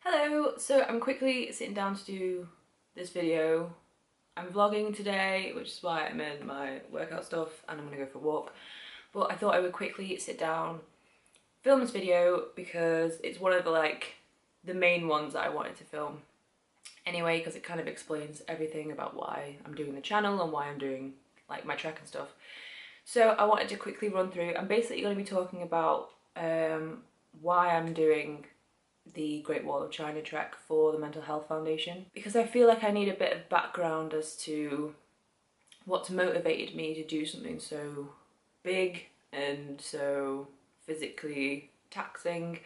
Hello, so I'm quickly sitting down to do this video. I'm vlogging today, which is why I'm in my workout stuff and I'm gonna go for a walk. But I thought I would quickly sit down, film this video because it's one of the main ones that I wanted to film anyway, because it kind of explains everything about why I'm doing the channel and why I'm doing like my trek and stuff. So I wanted to quickly run through. I'm basically going to be talking about why I'm doing the Great Wall of China trek for the Mental Health Foundation, because I feel like I need a bit of background as to what's motivated me to do something so big and so physically taxing,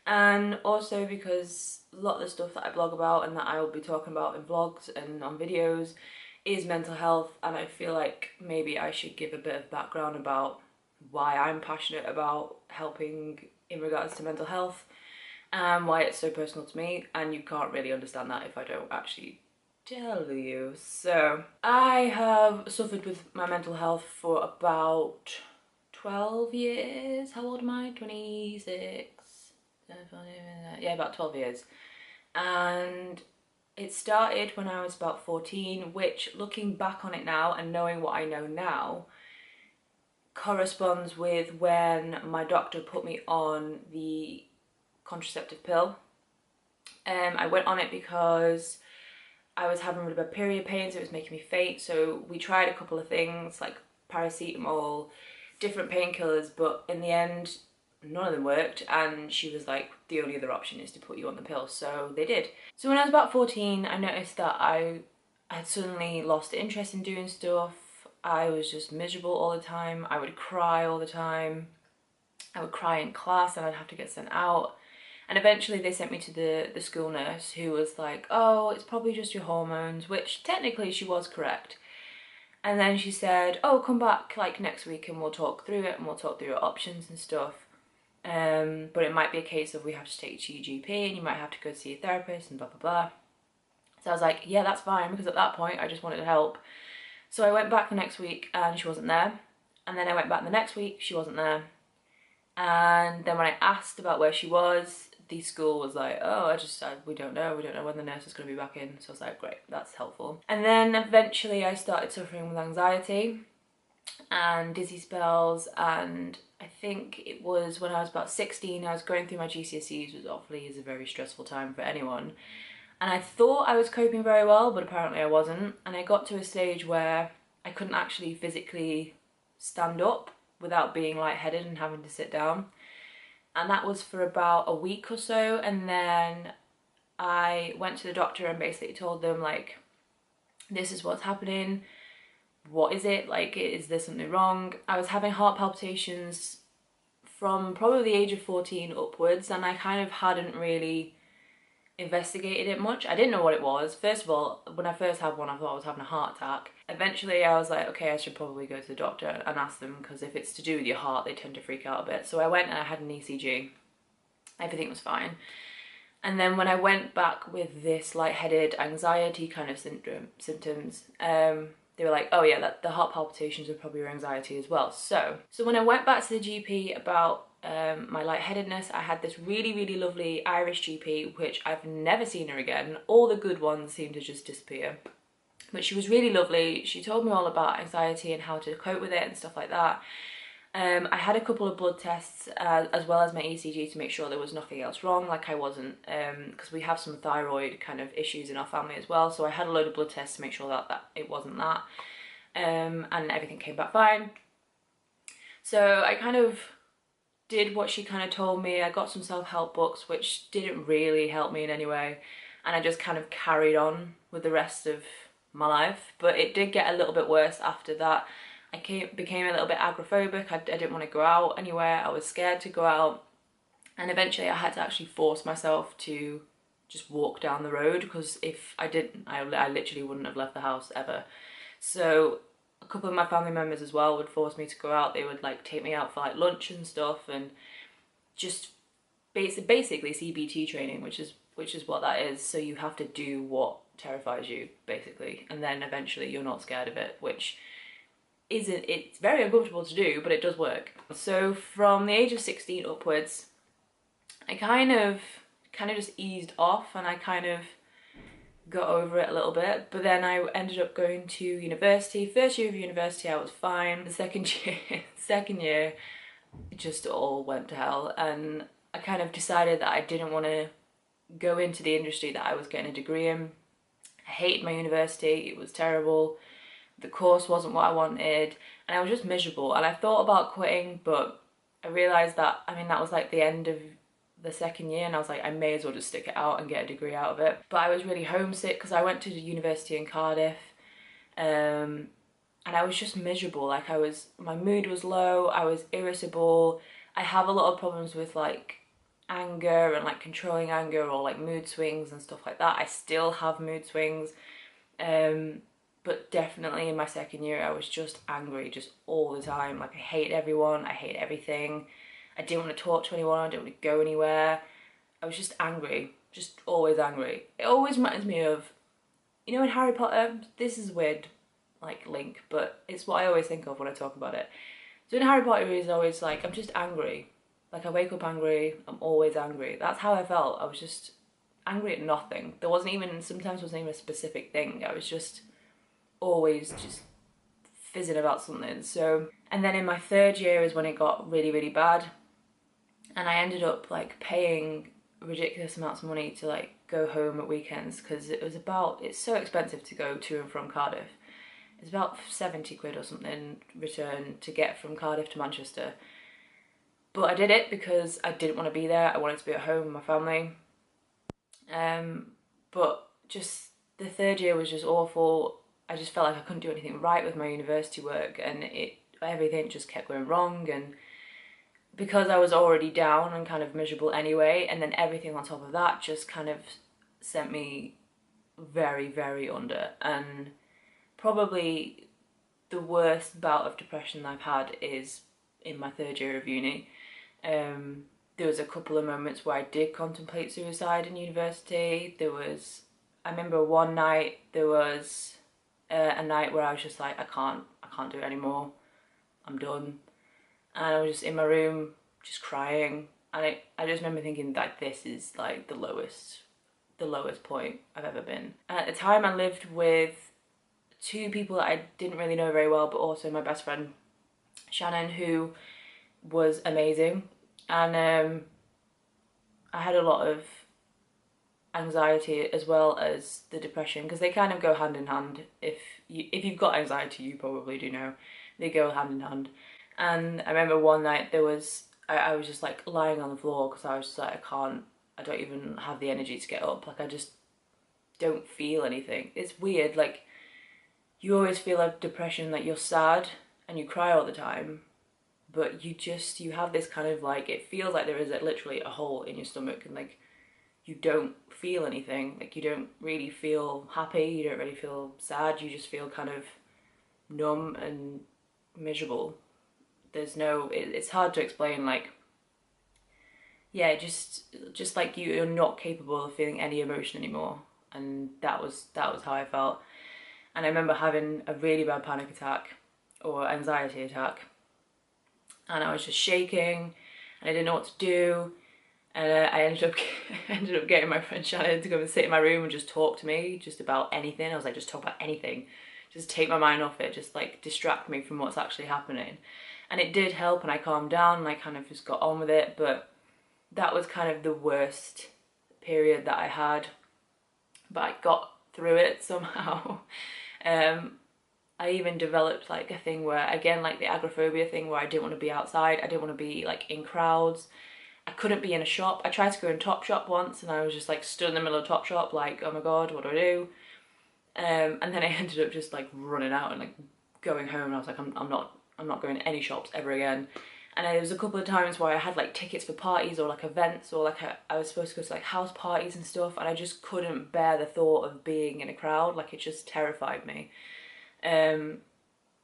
and also because a lot of the stuff that I blog about and that I will be talking about in vlogs and on videos is mental health, and I feel like maybe I should give a bit of background about why I'm passionate about helping in regards to mental health and why it's so personal to me, and you can't really understand that if I don't actually tell you. So I have suffered with my mental health for about 12 years. How old am I? 26? Yeah, about 12 years. And it started when I was about 14, which, looking back on it now and knowing what I know now, corresponds with when my doctor put me on the contraceptive pill. I went on it because I was having really bad period pains. It was making me faint, so we tried a couple of things like paracetamol, different painkillers, but in the end none of them worked, and she was like, the only other option is to put you on the pill. So they did. So when I was about 14, I noticed that I had suddenly lost interest in doing stuff. I was just miserable all the time. I would cry all the time. I would cry in class and I'd have to get sent out. And eventually they sent me to the school nurse, who was like, oh, it's probably just your hormones, which technically she was correct. And then she said, oh, come back like next week and we'll talk through it and we'll talk through your options and stuff. But it might be a case of we have to take you to your GP and you might have to go see a therapist and blah, blah, blah. So I was like, yeah, that's fine, because at that point I just wanted help. So I went back the next week and she wasn't there. And then I went back the next week, she wasn't there. And then when I asked about where she was, the school was like, oh, we don't know when the nurse is going to be back in. So I was like, great, that's helpful. And then eventually I started suffering with anxiety and dizzy spells, and I think it was when I was about 16, I was going through my GCSEs, which obviously is a very stressful time for anyone. And I thought I was coping very well, but apparently I wasn't. And I got to a stage where I couldn't actually physically stand up without being lightheaded and having to sit down. And that was for about a week or so. And then I went to the doctor and basically told them, like, this is what's happening. What is it? Like, is there something wrong? I was having heart palpitations from probably the age of 14 upwards, and I kind of hadn't really investigated it much. I didn't know what it was. First of all, when I first had one, I thought I was having a heart attack. Eventually I was like, okay, I should probably go to the doctor and ask them, because if it's to do with your heart, they tend to freak out a bit. So I went and I had an ECG. Everything was fine. And then when I went back with this lightheaded anxiety kind of symptoms, they were like, oh yeah, that the heart palpitations are probably your anxiety as well. So when I went back to the GP about my lightheadedness, I had this really, really lovely Irish GP, which I've never seen her again. All the good ones seem to just disappear. But she was really lovely. She told me all about anxiety and how to cope with it and stuff like that. I had a couple of blood tests as well as my ECG to make sure there was nothing else wrong, like I wasn't, because we have some thyroid kind of issues in our family as well. So I had a load of blood tests to make sure that it wasn't that, and everything came back fine. So I kind of did what she kind of told me. I got some self-help books, which didn't really help me in any way, and I just kind of carried on with the rest of my life. But it did get a little bit worse after that. I became a little bit agoraphobic. I didn't want to go out anywhere. I was scared to go out, and eventually I had to actually force myself to just walk down the road, because if I didn't, I literally wouldn't have left the house ever. So a couple of my family members as well would force me to go out. They would like take me out for like lunch and stuff, and just basically CBT training, which is what that is. So you have to do what terrifies you, basically, and then eventually you're not scared of it, which it's very uncomfortable to do, but it does work. So from the age of 16 upwards, I kind of kind of just eased off, and I kind of got over it a little bit. But then I ended up going to university. First year of university I was fine. The second year it just all went to hell, and I kind of decided that I didn't want to go into the industry that I was getting a degree in. I hated my university, it was terrible, the course wasn't what I wanted, and I was just miserable. And I thought about quitting, but I realised that, I mean, that was like the end of the second year, and I was like, I may as well just stick it out and get a degree out of it. But I was really homesick because I went to the university in Cardiff, and I was just miserable. Like, my mood was low, I was irritable. I have a lot of problems with like anger and like controlling anger, or like mood swings and stuff like that. I still have mood swings, but definitely in my second year I was just angry just all the time. Like, I hate everyone, I hate everything, I didn't want to talk to anyone, I didn't want to go anywhere. I was just angry, just always angry. It always reminds me of, you know, in Harry Potter, this is a weird like link, but it's what I always think of when I talk about it. So in Harry Potter, he's always like, I'm just angry. Like, I wake up angry, I'm always angry. That's how I felt. I was just angry at nothing. There wasn't even, sometimes wasn't even a specific thing. I was just always just fizzing about something. So, and then in my third year is when it got really, really bad. And I ended up like paying ridiculous amounts of money to like go home at weekends, because it's so expensive to go to and from Cardiff. It's about 70 quid or something return to get from Cardiff to Manchester. But I did it because I didn't want to be there. I wanted to be at home with my family. But just the third year was just awful. I just felt like I couldn't do anything right with my university work, and everything just kept going wrong. And because I was already down and kind of miserable anyway, and then everything on top of that just kind of sent me very, very under. And probably the worst bout of depression I've had is in my third year of uni. There was a couple of moments where I did contemplate suicide in university. I remember one night, there was a night where I was just like, I can't do it anymore, I'm done. And I was just in my room, just crying. And I just remember thinking, like, this is like the lowest point I've ever been. And at the time I lived with two people that I didn't really know very well, but also my best friend, Shannon, who was amazing. And I had a lot of anxiety as well as the depression, because they kind of go hand in hand. If you've got anxiety, you probably do know they go hand in hand. And I remember one night I was just like lying on the floor, because I was just like, I don't even have the energy to get up. Like, I just don't feel anything. It's weird, like, you always feel like depression, like you're sad and you cry all the time, but you have this kind of like, it feels like there is literally a hole in your stomach, and like you don't feel anything. Like, you don't really feel happy, you don't really feel sad, you just feel kind of numb and miserable. It's hard to explain. Like, yeah, just like you're not capable of feeling any emotion anymore. And that was how I felt. And I remember having a really bad panic attack or anxiety attack, and I was just shaking and I didn't know what to do. And I ended up getting my friend Shannon to come and sit in my room and just talk to me just about anything. I was like, just talk about anything, just take my mind off it, just like distract me from what's actually happening. And it did help, and I calmed down and I kind of just got on with it. But that was kind of the worst period that I had, but I got through it somehow. I even developed like a thing where, again, like the agoraphobia thing, where I didn't want to be outside, I didn't want to be like in crowds, I couldn't be in a shop. I tried to go in Topshop once, and I was just like stood in the middle of Topshop like, oh my god, what do I do? And then I ended up just like running out and like going home, and I was like, I'm not going to any shops ever again. And there was a couple of times where I had like tickets for parties or like events, or like I was supposed to go to like house parties and stuff, and I just couldn't bear the thought of being in a crowd. Like, it just terrified me.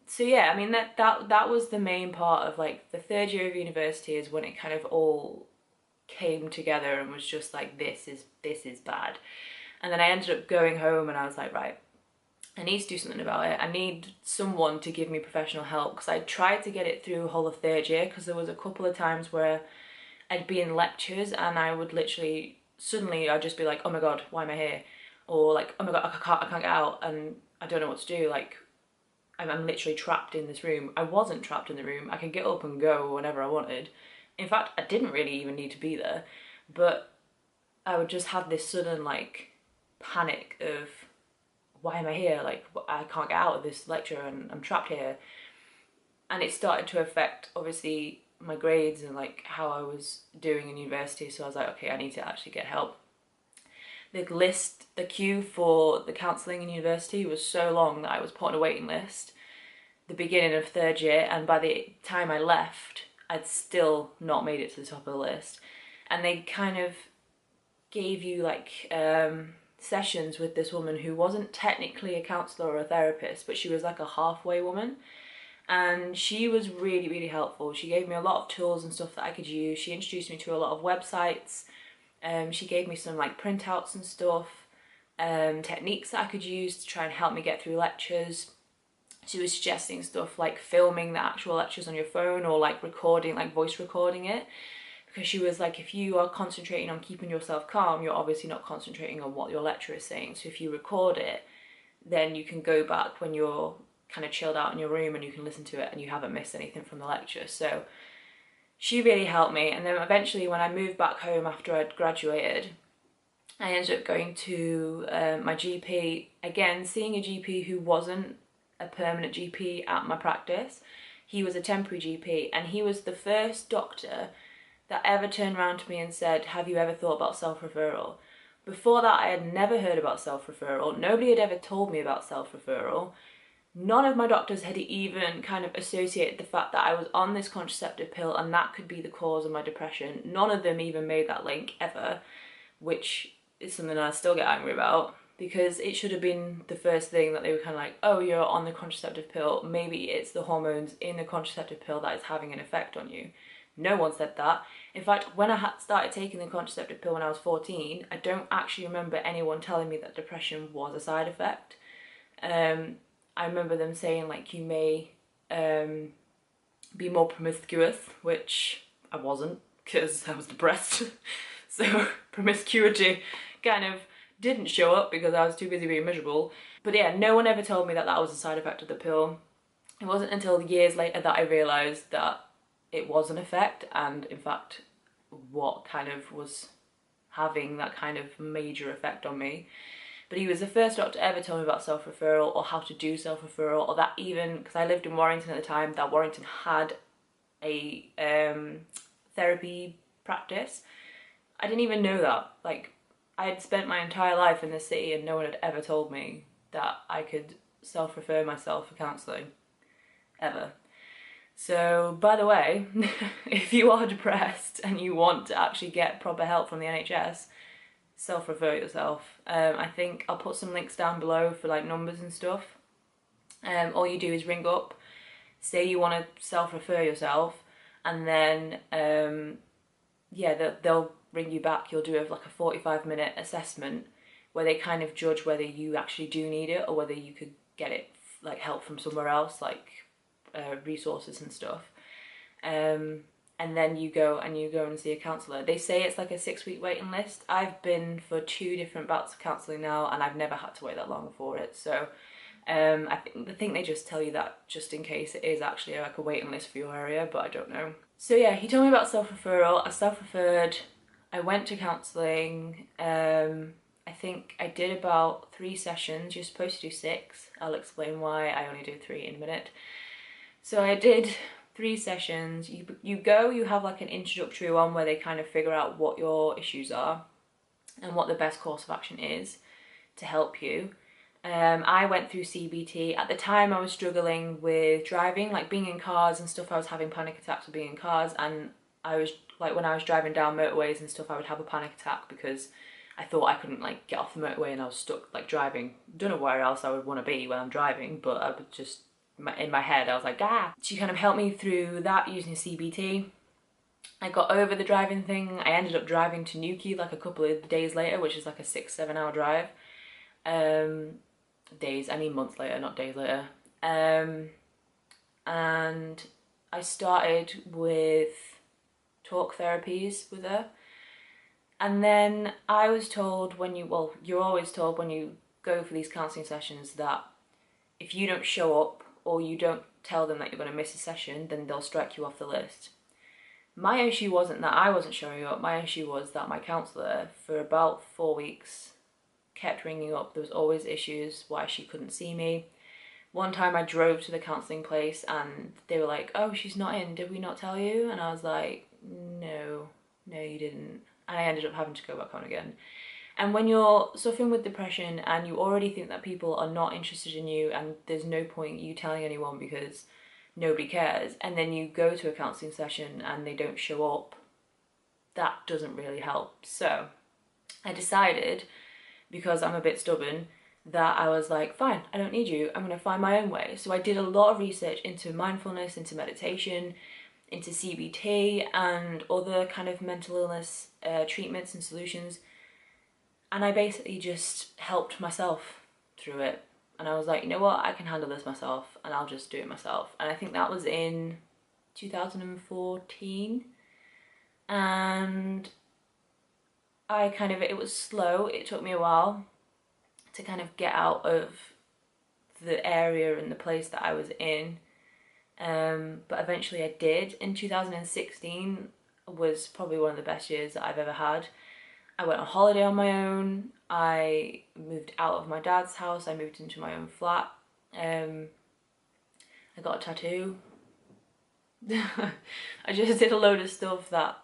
So yeah, I mean, that was the main part of like the third year of university, is when it kind of all came together and was just like, this is bad. And then I ended up going home, and I was like, right, I need to do something about it. I need someone to give me professional help, because I tried to get it through the whole of third year, because there was a couple of times where I'd be in lectures and I would literally suddenly I'd just be like, oh my God, why am I here? Or like, oh my God, I can't get out and I don't know what to do. Like, I'm literally trapped in this room. I wasn't trapped in the room. I could get up and go whenever I wanted. In fact, I didn't really even need to be there, but I would just have this sudden like panic of, why am I here? Like, I can't get out of this lecture and I'm trapped here. And it started to affect obviously my grades and like how I was doing in university. So I was like, okay, I need to actually get help. The queue for the counselling in university was so long that I was put on a waiting list the beginning of third year, and by the time I left, I'd still not made it to the top of the list. And they kind of gave you like sessions with this woman who wasn't technically a counsellor or a therapist, but she was like a halfway woman. And she was really, really helpful. She gave me a lot of tools and stuff that I could use. She introduced me to a lot of websites. She gave me some like printouts and stuff, techniques that I could use to try and help me get through lectures. She was suggesting stuff like filming the actual lectures on your phone or like recording, like voice recording it. Because she was like, if you are concentrating on keeping yourself calm, you're obviously not concentrating on what your lecturer is saying. So if you record it, then you can go back when you're kind of chilled out in your room and you can listen to it and you haven't missed anything from the lecture. So she really helped me. And then eventually when I moved back home after I'd graduated, I ended up going to my GP, again, seeing a GP who wasn't a permanent GP at my practice. He was a temporary GP, and he was the first doctor that ever turned around to me and said, have you ever thought about self-referral? Before that, I had never heard about self-referral. Nobody had ever told me about self-referral. None of my doctors had even kind of associated the fact that I was on this contraceptive pill and that could be the cause of my depression. None of them even made that link ever, which is something I still get angry about, because it should have been the first thing that they were kind of like, oh, you're on the contraceptive pill, maybe it's the hormones in the contraceptive pill that is having an effect on you. No one said that. In fact, when I had started taking the contraceptive pill when I was 14, I don't actually remember anyone telling me that depression was a side effect. I remember them saying like, you may be more promiscuous, which I wasn't because I was depressed. So promiscuity kind of didn't show up because I was too busy being miserable. But yeah, no one ever told me that that was a side effect of the pill. It wasn't until years later that I realised that it was an effect, and in fact what kind of was having that kind of major effect on me. But he was the first doctor to ever tell me about self-referral or how to do self-referral, or that even, because I lived in Warrington at the time, that Warrington had a therapy practice. I didn't even know that. Like, I had spent my entire life in this city and no one had ever told me that I could self-refer myself for counselling, ever. So, by the way, if you are depressed and you want to actually get proper help from the NHS, self-refer yourself. I think I'll put some links down below for like numbers and stuff. All you do is ring up, say you want to self-refer yourself, and then yeah, they'll ring you back. You'll do like a 45-minute assessment where they kind of judge whether you actually do need it or whether you could get it like help from somewhere else, like resources and stuff. And then you go and see a counsellor. They say it's like a 6-week waiting list. I've been for 2 different bouts of counselling now and I've never had to wait that long for it. So I think they just tell you that just in case it is actually like a waiting list for your area, but I don't know. So yeah, he told me about self-referral. I self-referred. I went to counselling. I think I did about 3 sessions. You're supposed to do 6. I'll explain why I only did 3 in a minute. So I did 3 sessions. You have like an introductory one where they kind of figure out what your issues are and what the best course of action is to help you. I went through CBT. At the time I was struggling with driving, like being in cars and stuff. I was having panic attacks with being in cars, and I was like, when I was driving down motorways and stuff, I would have a panic attack because I thought I couldn't like get off the motorway and I was stuck like driving. Don't know where else I would want to be when I'm driving, but I would just, in my head I was like, ah. She kind of helped me through that using CBT. I got over the driving thing. I ended up driving to Newquay like a couple of days later, which is like a 6-7 hour drive. Days, I mean months later, not days later. And I started with talk therapies with her. And then I was told well, you're always told when you go for these counselling sessions that if you don't show up or you don't tell them that you're going to miss a session, then they'll strike you off the list. My issue wasn't that I wasn't showing up. My issue was that my counsellor, for about 4 weeks, kept ringing up. There was always issues why she couldn't see me. One time I drove to the counselling place and they were like, oh, she's not in, did we not tell you? And I was like, no, you didn't. And I ended up having to go back on again. And when you're suffering with depression and you already think that people are not interested in you and there's no point you telling anyone because nobody cares, and then you go to a counselling session and they don't show up, that doesn't really help. So I decided, because I'm a bit stubborn, that I was like, fine, I don't need you, I'm going to find my own way. So I did a lot of research into mindfulness, into meditation, into CBT and other kind of mental illness treatments and solutions. And I basically just helped myself through it. And I was like, you know what, I can handle this myself and I'll just do it myself. And I think that was in 2014. And it was slow. It took me a while to kind of get out of the area and the place that I was in. But eventually I did. In 2016 was probably one of the best years that I've ever had. I went on holiday on my own. I moved out of my dad's house. I moved into my own flat. I got a tattoo. I just did a load of stuff that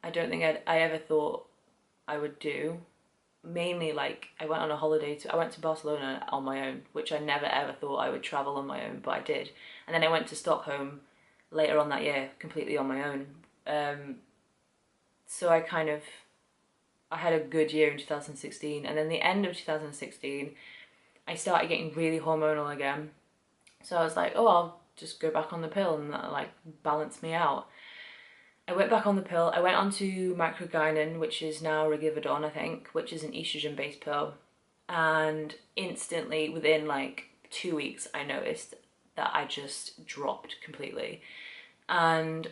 I don't think I ever thought I would do. Mainly, like, I went on a holiday I went to Barcelona on my own, which I never ever thought I would travel on my own, but I did. And then I went to Stockholm later on that year, completely on my own. So I had a good year in 2016, and then the end of 2016, I started getting really hormonal again. So I was like, oh, I'll just go back on the pill and that'll like balance me out. I went back on the pill. I went on to microgynon, which is now Rigividon, I think, which is an estrogen-based pill. And instantly, within like 2 weeks, I noticed that I just dropped completely. And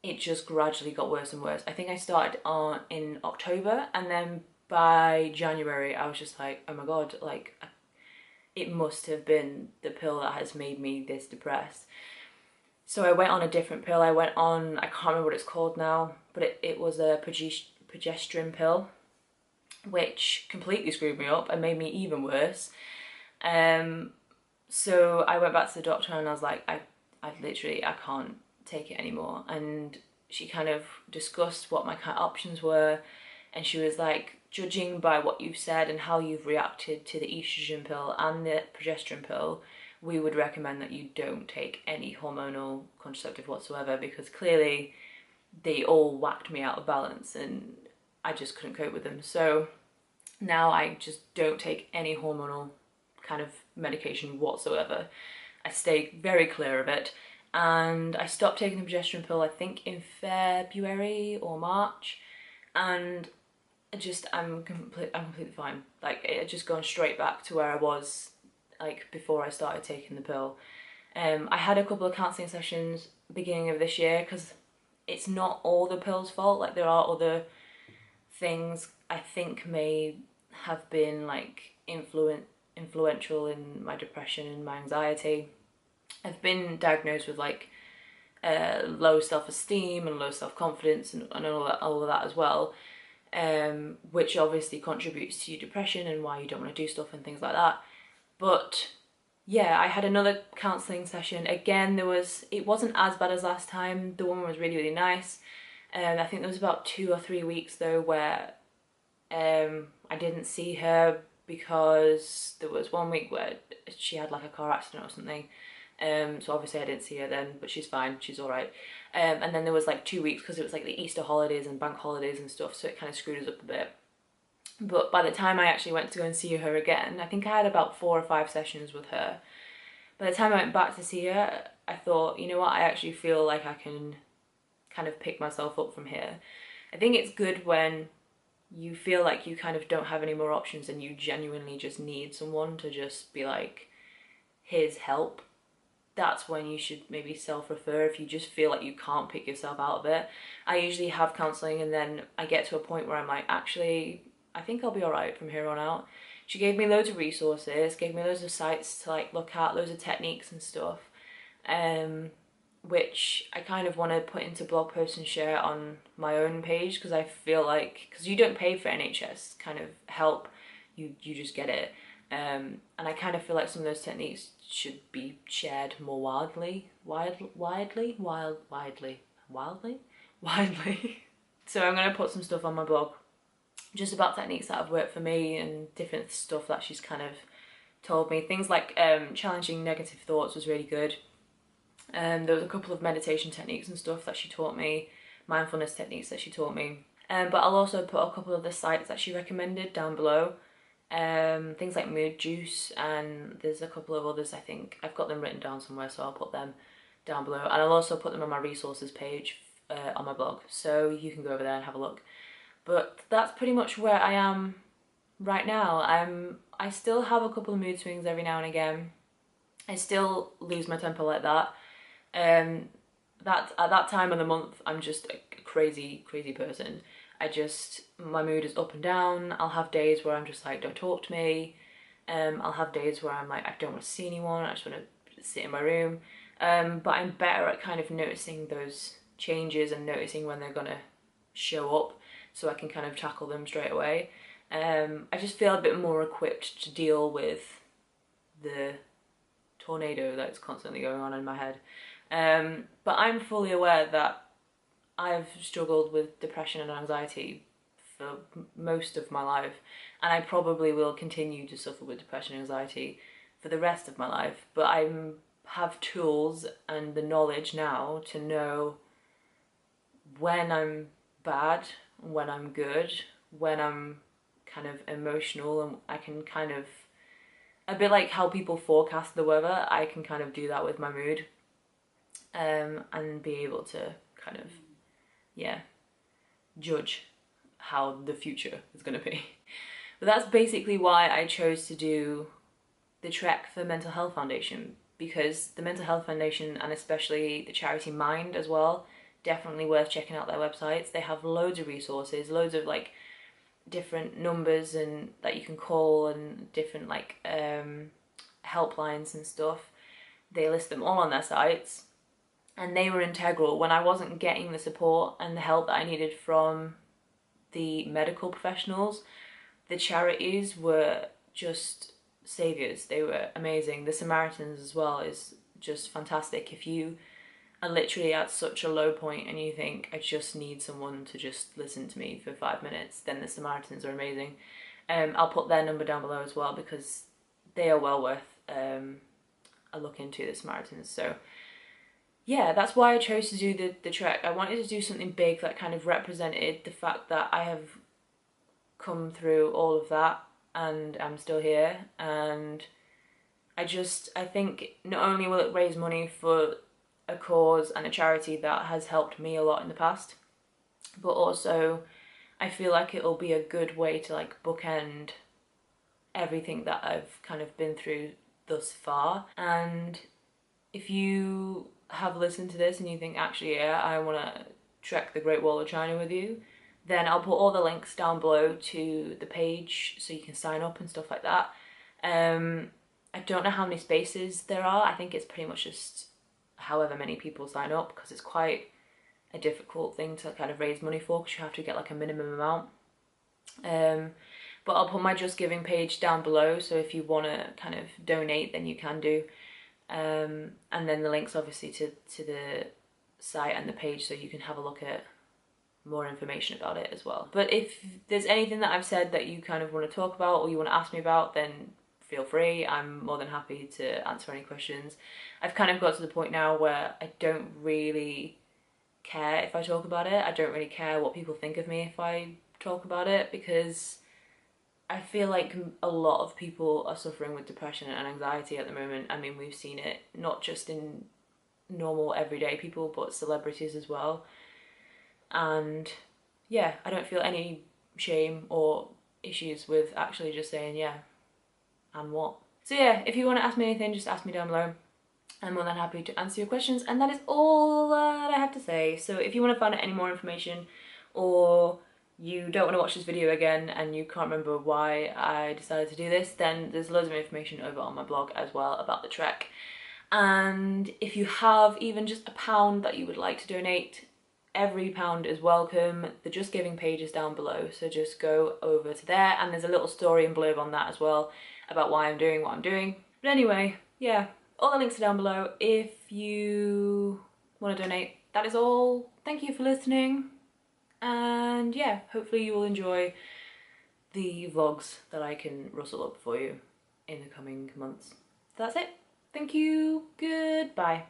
it just gradually got worse and worse. I think I started in October, and then by January I was just like, oh my god, like it must have been the pill that has made me this depressed. So I went on a different pill. I can't remember what it's called now, but it was a progesterone pill, which completely screwed me up and made me even worse. So I went back to the doctor and I was like, I can't take it anymore. And she kind of discussed what my kind of options were, and she was like, judging by what you've said and how you've reacted to the estrogen pill and the progesterone pill, we would recommend that you don't take any hormonal contraceptive whatsoever, because clearly they all whacked me out of balance and I just couldn't cope with them. So now I just don't take any hormonal kind of medication whatsoever. I stay very clear of it. And I stopped taking the progesterone pill, I think in February or March, and I'm completely fine. Like, it had just gone straight back to where I was like before I started taking the pill. I had a couple of counselling sessions beginning of this year, because it's not all the pill's fault. Like, there are other things I think may have been like influential in my depression and my anxiety. I've been diagnosed with like low self-esteem and low self-confidence and all of that as well, which obviously contributes to your depression and why you don't want to do stuff and things like that. But yeah, I had another counselling session. Again, it wasn't as bad as last time. The woman was really, really nice. I think there was about 2 or 3 weeks though where I didn't see her, because there was 1 week where she had like a car accident or something. So obviously I didn't see her then, but she's fine, she's alright. And then there was like 2 weeks because it was like the Easter holidays and bank holidays and stuff, so it kind of screwed us up a bit. But by the time I actually went to go and see her again, I think I had about 4 or 5 sessions with her. By the time I went back to see her, I thought, you know what, I actually feel like I can kind of pick myself up from here. I think it's good when you feel like you kind of don't have any more options and you genuinely just need someone to just be like, here's help. that's when you should maybe self-refer if you just feel like you can't pick yourself out of it. I usually have counselling and then I get to a point where I'm like, actually, I think I'll be alright from here on out. She gave me loads of resources, gave me loads of sites to like look at, loads of techniques and stuff, which I kind of want to put into blog posts and share on my own page, because I feel like, because you don't pay for NHS kind of help, you just get it. And I kind of feel like some of those techniques should be shared more widely. So I'm going to put some stuff on my blog just about techniques that have worked for me and different stuff that she's kind of told me. Things like challenging negative thoughts was really good. There was a couple of meditation techniques and stuff that she taught me, mindfulness techniques that she taught me. But I'll also put a couple of the sites that she recommended down below. Things like Mood Juice, and there's a couple of others. I think I've got them written down somewhere, so I'll put them down below, and I'll also put them on my resources page on my blog, so you can go over there and have a look. But that's pretty much where I am right now. I still have a couple of mood swings every now and again. I still lose my temper like that. That at that time of the month, I'm just a crazy person. My mood is up and down. I'll have days where I'm just like, don't talk to me. I'll have days where I'm like, I don't want to see anyone, I just want to sit in my room. But I'm better at kind of noticing those changes and noticing when they're gonna show up, so I can kind of tackle them straight away. I just feel a bit more equipped to deal with the tornado that's constantly going on in my head. But I'm fully aware that I've struggled with depression and anxiety for most of my life, and I probably will continue to suffer with depression and anxiety for the rest of my life, but I have tools and the knowledge now to know when I'm bad, when I'm good, when I'm kind of emotional, and I can kind of, a bit like how people forecast the weather, I can kind of do that with my mood, and be able to kind of, yeah, judge how the future is going to be. But that's basically why I chose to do the trek for Mental Health Foundation, because the Mental Health Foundation, and especially the charity Mind as well, definitely worth checking out their websites. They have loads of resources, loads of like different numbers and that you can call, and different like helplines and stuff. They list them all on their sites, and they were integral when I wasn't getting the support and the help that I needed from the medical professionals. The charities were just saviours. They were amazing. The Samaritans as well is just fantastic. If you are literally at such a low point and you think, I just need someone to just listen to me for 5 minutes, then the Samaritans are amazing. I'll put their number down below as well, because they are well worth a look into, the Samaritans. So yeah, that's why I chose to do the trek. I wanted to do something big that kind of represented the fact that I have come through all of that and I'm still here. And I think not only will it raise money for a cause and a charity that has helped me a lot in the past, but also I feel like it'll be a good way to like bookend everything that I've kind of been through thus far. And if you have listened to this and you think, actually, yeah, I want to trek the Great Wall of China with you, then I'll put all the links down below to the page so you can sign up and stuff like that. I don't know how many spaces there are. I think it's pretty much just however many people sign up, because it's quite a difficult thing to kind of raise money for, because you have to get like a minimum amount. But I'll put my Just Giving page down below, so if you want to kind of donate, then you can do. And then the links obviously to the site and the page, so you can have a look at more information about it as well. But if there's anything that I've said that you kind of want to talk about or you want to ask me about, then feel free. I'm more than happy to answer any questions. I've kind of got to the point now where I don't really care if I talk about it. I don't really care what people think of me if I talk about it, because I feel like a lot of people are suffering with depression and anxiety at the moment. I mean, we've seen it not just in normal everyday people, but celebrities as well. And yeah, I don't feel any shame or issues with actually just saying, yeah, and what. So yeah, if you want to ask me anything, just ask me down below. I'm more than happy to answer your questions, and that is all that I have to say. So if you want to find out any more information, or you don't want to watch this video again and you can't remember why I decided to do this, then there's loads of information over on my blog as well about the trek. And if you have even just £1 that you would like to donate, every pound is welcome. The Just Giving page is down below, so just go over to there, and there's a little story and blurb on that as well about why I'm doing what I'm doing. But anyway, yeah, all the links are down below if you want to donate. That is all. Thank you for listening, and yeah, hopefully you will enjoy the vlogs that I can rustle up for you in the coming months. So that's it. Thank you. Goodbye.